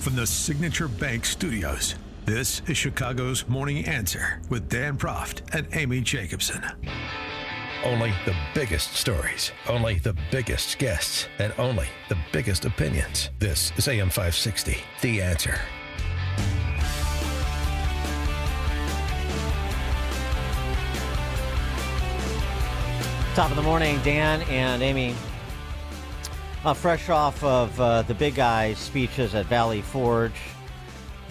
from the Signature Bank Studios, this is Chicago's Morning Answer with Dan Proft and Amy Jacobson. Only the biggest stories, only the biggest guests, and only the biggest opinions. This is AM 560, The Answer. Top of the morning, Dan and Amy. Fresh off of the big guy speeches at Valley Forge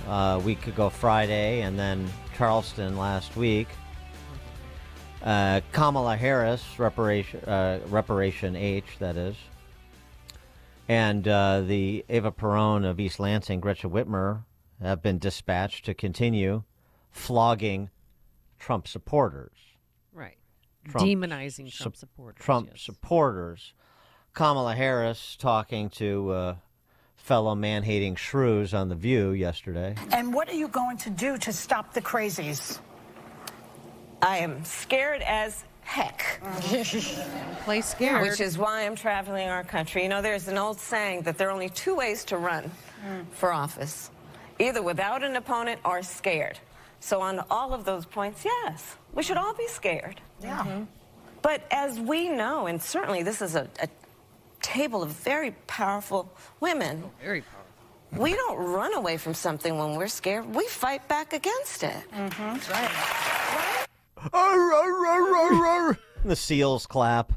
a week ago Friday, and then Charleston last week. Kamala Harris, Reparation H, that is. And the Eva Perón of East Lansing, Gretchen Whitmer, have been dispatched to continue flogging Trump supporters. Right. Demonizing Trump supporters. Trump supporters. Kamala Harris talking to fellow man-hating shrews on The View yesterday. And what are you going to do to stop the crazies? I am scared as heck. Play scared. Which is why I'm traveling our country. You know, there's an old saying that there are only two ways to run for office. Either without an opponent or scared. So on all of those points, yes, we should all be scared. Yeah. But as we know, and certainly this is a table of very powerful women. Very powerful. We don't run away from something when we're scared. We fight back against it. That's right. The seals clap.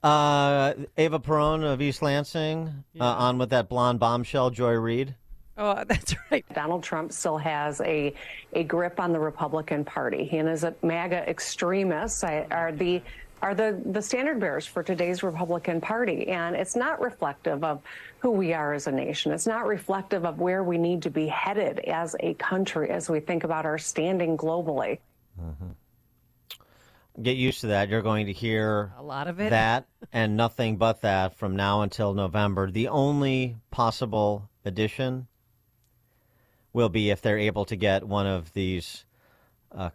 Eva Perón of East Lansing, on with that blonde bombshell, Joy Reid. Oh, that's right. Donald Trump still has a grip on the Republican Party. He and his MAGA extremists are the standard bearers for today's Republican Party. And it's not reflective of who we are as a nation. It's not reflective of where we need to be headed as a country as we think about our standing globally. Mm-hmm. Get used to that. You're going to hear a lot of it. That and nothing but that from now until November. The only possible addition will be if they're able to get one of these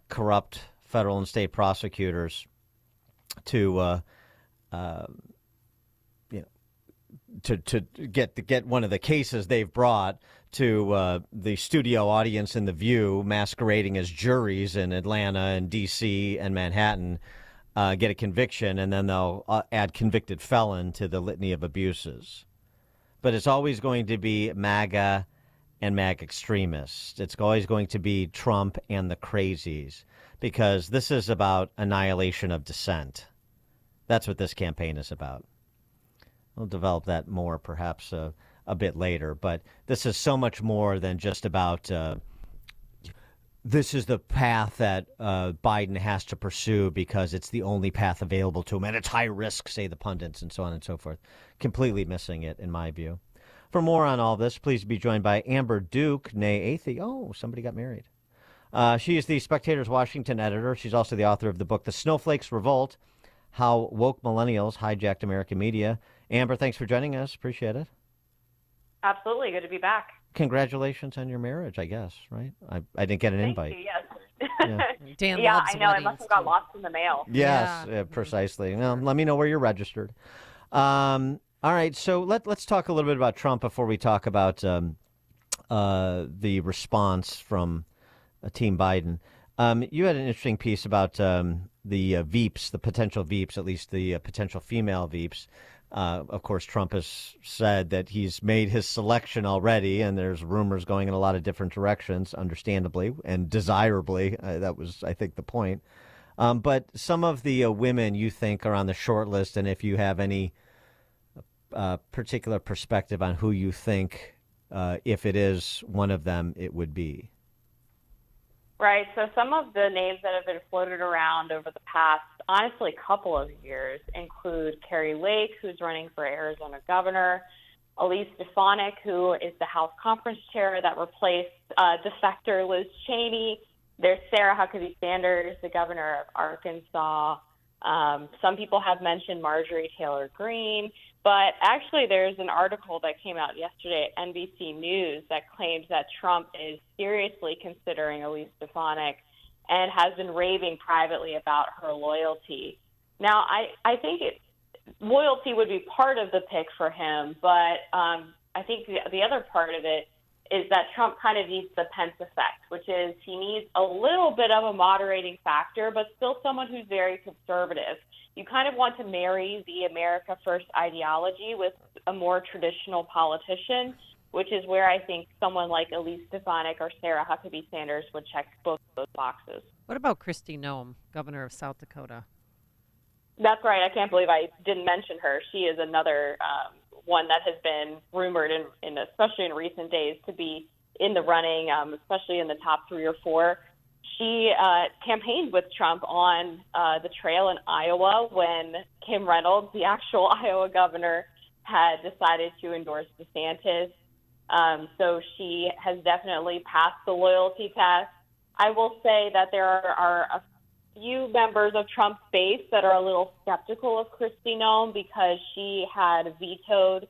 corrupt federal and state prosecutors to get one of the cases they've brought to the studio audience in The View, masquerading as juries in Atlanta and D.C. and Manhattan, get a conviction, and then they'll add convicted felon to the litany of abuses. But it's always going to be MAGA and MAGA extremists. It's always going to be Trump and the crazies, because this is about annihilation of dissent. That's what this campaign is about. We'll develop that more perhaps a bit later, but this is so much more than just about this is the path that Biden has to pursue because it's the only path available to him, and it's high risk, say the pundits, and so on and so forth. Completely missing it, in my view. For more on all this, please be joined by Amber Duke, née Athey. Oh, somebody got married. She is the Spectator's Washington editor. She's also the author of the book, The Snowflakes Revolt, How Woke Millennials Hijacked American Media. Amber, thanks for joining us. Appreciate it. Absolutely. Good to be back. Congratulations on your marriage, I guess, right? I didn't get an invite. Thank you, yes. Yeah, Dan yeah, loves I know. It weddings, must have got too. lost in the mail. Yes, Yeah. precisely. Well, let me know where you're registered. All right, so let's talk a little bit about Trump before we talk about the response from Team Biden. You had an interesting piece about the Veeps, the potential Veeps, at least the potential female Veeps. Of course, Trump has said that he's made his selection already, and there's rumors going in a lot of different directions, understandably and desirably. That was, I think, the point. But some of the women you think are on the short list, and if you have any particular perspective on who you think, if it is one of them, it would be. Right. So some of the names that have been floated around over the past, honestly, couple of years include Carrie Lake, who's running for Arizona governor, Elise Stefanik, who is the House Conference Chair that replaced defector Liz Cheney. There's Sarah Huckabee Sanders, the governor of Arkansas. Some people have mentioned Marjorie Taylor Greene. But actually, there's an article that came out yesterday at NBC News that claims that Trump is seriously considering Elise Stefanik and has been raving privately about her loyalty. Now, I think loyalty would be part of the pick for him, but I think the other part of it is that Trump kind of needs the Pence effect, which is he needs a little bit of a moderating factor, but still someone who's very conservative. You kind of want to marry the America First ideology with a more traditional politician, which is where I think someone like Elise Stefanik or Sarah Huckabee Sanders would check both of those boxes. What about Kristi Noem, governor of South Dakota? That's right. I can't believe I didn't mention her. She is another one that has been rumored, especially in recent days, to be in the running, especially in the top 3 or 4. She campaigned with Trump on the trail in Iowa when Kim Reynolds, the actual Iowa governor, had decided to endorse DeSantis. So she has definitely passed the loyalty test. I will say that there are a few members of Trump's base that are a little skeptical of Kristi Noem because she had vetoed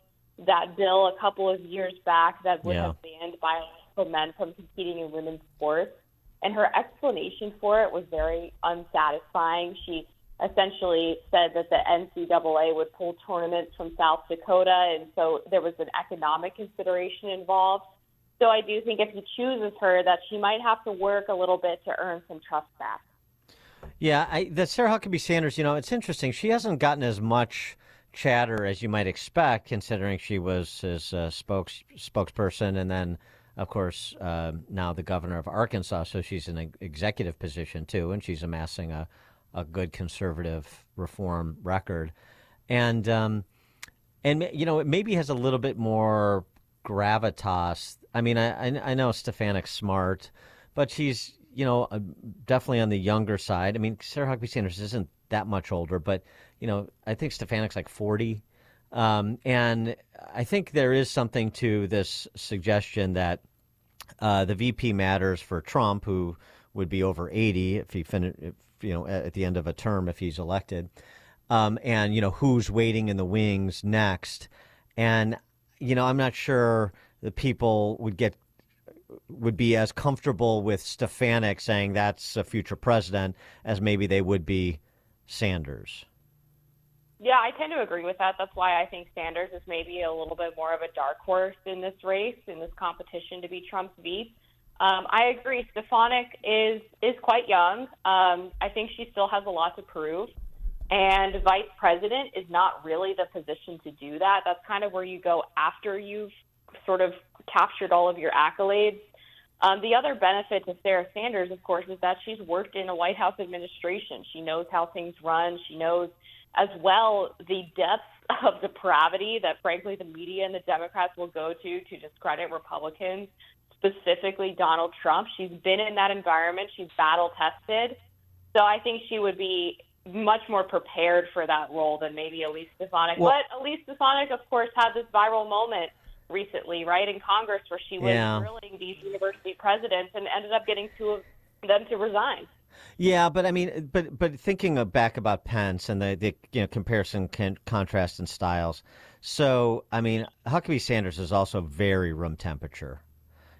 that bill a couple of years back that would have banned biological men from competing in women's sports. And her explanation for it was very unsatisfying. She essentially said that the NCAA would pull tournaments from South Dakota, and so there was an economic consideration involved. So I do think if he chooses her, that she might have to work a little bit to earn some trust back. Yeah, the Sarah Huckabee Sanders, it's interesting. She hasn't gotten as much chatter as you might expect, considering she was his spokesperson, and then, of course, now the governor of Arkansas, so she's in an executive position, too, and she's amassing a good conservative reform record. And it maybe has a little bit more gravitas. I mean, I know Stefanik's smart, but she's, definitely on the younger side. I mean, Sarah Huckabee Sanders isn't that much older, but, I think Stefanik's like 40. And I think there is something to this suggestion that the VP matters for Trump, who would be over 80 if he at the end of a term if he's elected, and who's waiting in the wings next. And I'm not sure the people would be as comfortable with Stefanik saying that's a future president as maybe they would be Sanders. Yeah, I tend to agree with that. That's why I think Sanders is maybe a little bit more of a dark horse in this race, in this competition to be Trump's vice. I agree. Stefanik is quite young. I think she still has a lot to prove. And vice president is not really the position to do that. That's kind of where you go after you've sort of captured all of your accolades. The other benefit to Sarah Sanders, of course, is that she's worked in a White House administration. She knows how things run. She knows as well the depths of depravity that, frankly, the media and the Democrats will go to discredit Republicans, specifically Donald Trump. She's been in that environment. She's battle-tested. So I think she would be much more prepared for that role than maybe Elise Stefanik. Well, but Elise Stefanik, of course, had this viral moment recently, right, in Congress where she was grilling these university presidents and ended up getting 2 of them to resign. Yeah, but I mean, but thinking back about Pence and the comparison, contrast, and styles. So, I mean, Huckabee Sanders is also very room temperature,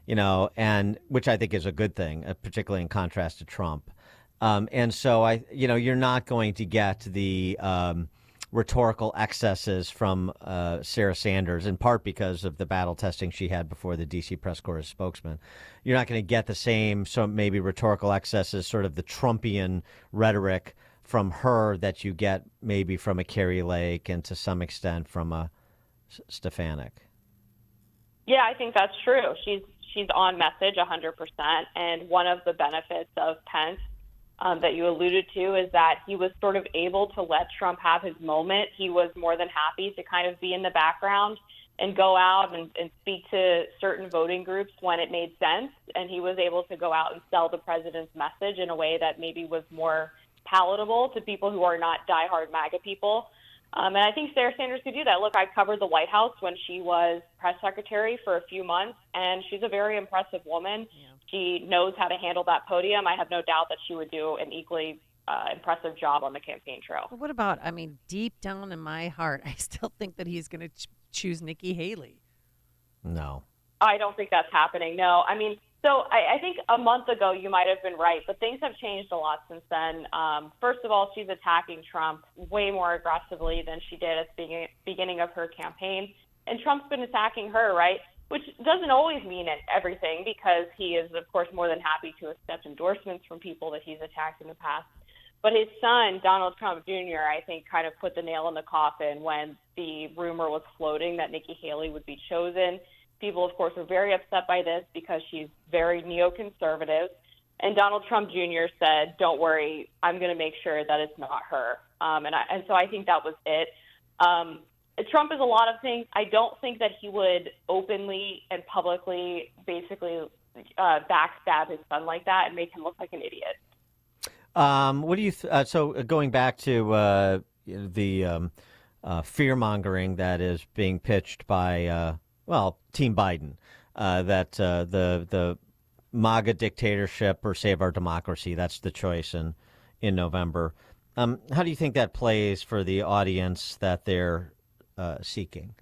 and which I think is a good thing, particularly in contrast to Trump. And so you're not going to get the rhetorical excesses from Sarah Sanders, in part because of the battle testing she had before the D.C. press corps as spokesman. You're not going to get the same, so maybe rhetorical excesses, sort of the Trumpian rhetoric from her that you get maybe from a Carrie Lake and to some extent from a Stefanik. Yeah, I think that's true. She's on message 100%. And one of the benefits of Pence that you alluded to is that he was sort of able to let Trump have his moment. He was more than happy to kind of be in the background and go out and speak to certain voting groups when it made sense. And he was able to go out and sell the president's message in a way that maybe was more palatable to people who are not diehard MAGA people. And I think Sarah Sanders could do that. Look, I covered the White House when she was press secretary for a few months, and she's a very impressive woman. Yeah. She knows how to handle that podium. I have no doubt that she would do an equally impressive job on the campaign trail. But what about, deep down in my heart, I still think that he's going to choose Nikki Haley. No. I don't think that's happening, no. So I think a month ago you might have been right, but things have changed a lot since then. First of all, she's attacking Trump way more aggressively than she did at the beginning of her campaign. And Trump's been attacking her, right? which doesn't always mean everything, because he is, of course, more than happy to accept endorsements from people that he's attacked in the past. But his son, Donald Trump Jr., I think kind of put the nail in the coffin when the rumor was floating that Nikki Haley would be chosen. People, of course, were very upset by this because she's very neoconservative. And Donald Trump Jr. said, don't worry, I'm going to make sure that it's not her. And so I think that was it. Trump is a lot of things. I don't think that he would openly and publicly basically backstab his son like that and make him look like an idiot. What do you? So going back to the fear-mongering that is being pitched by Team Biden, that the MAGA dictatorship or save our democracy, that's the choice in November. How do you think that plays for the audience that they're seeking?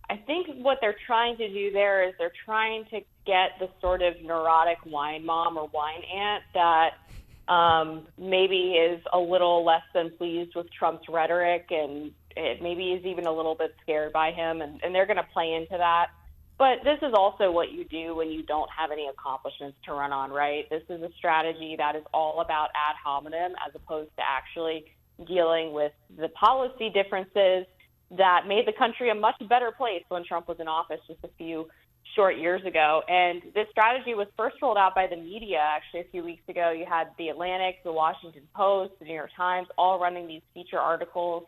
I think what they're trying to do there is they're trying to get the sort of neurotic wine mom or wine aunt that maybe is a little less than pleased with Trump's rhetoric and maybe is even a little bit scared by him, and they're going to play into that. But this is also what you do when you don't have any accomplishments to run on, right? This is a strategy that is all about ad hominem as opposed to actually dealing with the policy differences that made the country a much better place when Trump was in office just a few short years ago. And this strategy was first rolled out by the media actually a few weeks ago. You had The Atlantic, The Washington Post, The New York Times all running these feature articles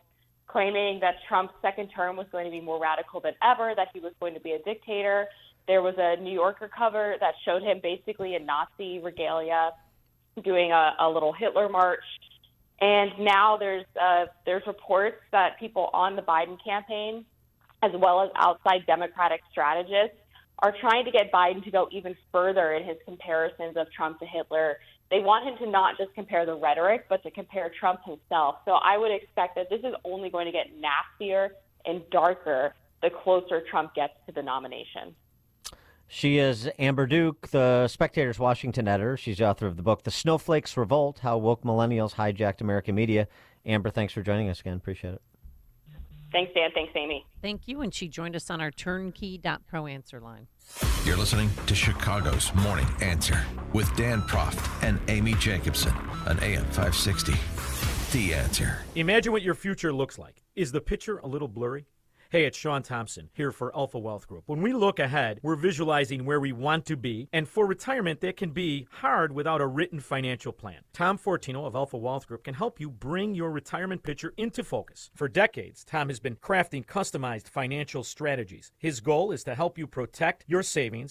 claiming that Trump's second term was going to be more radical than ever, that he was going to be a dictator. There was a New Yorker cover that showed him basically in Nazi regalia doing a little Hitler march. And now there's reports that people on the Biden campaign, as well as outside Democratic strategists, are trying to get Biden to go even further in his comparisons of Trump to Hitler. They want him to not just compare the rhetoric, but to compare Trump himself. So I would expect that this is only going to get nastier and darker the closer Trump gets to the nomination. She is Amber Duke, the Spectator's Washington editor. She's the author of the book, The Snowflakes Revolt, How Woke Millennials Hijacked American Media. Amber, thanks for joining us again. Appreciate it. Thanks, Dan. Thanks, Amy. Thank you. And she joined us on our turnkey.pro answer line. You're listening to Chicago's Morning Answer with Dan Proft and Amy Jacobson on AM 560. The Answer. Imagine what your future looks like. Is the picture a little blurry? Hey, it's Sean Thompson here for Alpha Wealth Group. When we look ahead, we're visualizing where we want to be, and for retirement, that can be hard without a written financial plan. Tom Fortino of Alpha Wealth Group can help you bring your retirement picture into focus. For decades, Tom has been crafting customized financial strategies. His goal is to help you protect your savings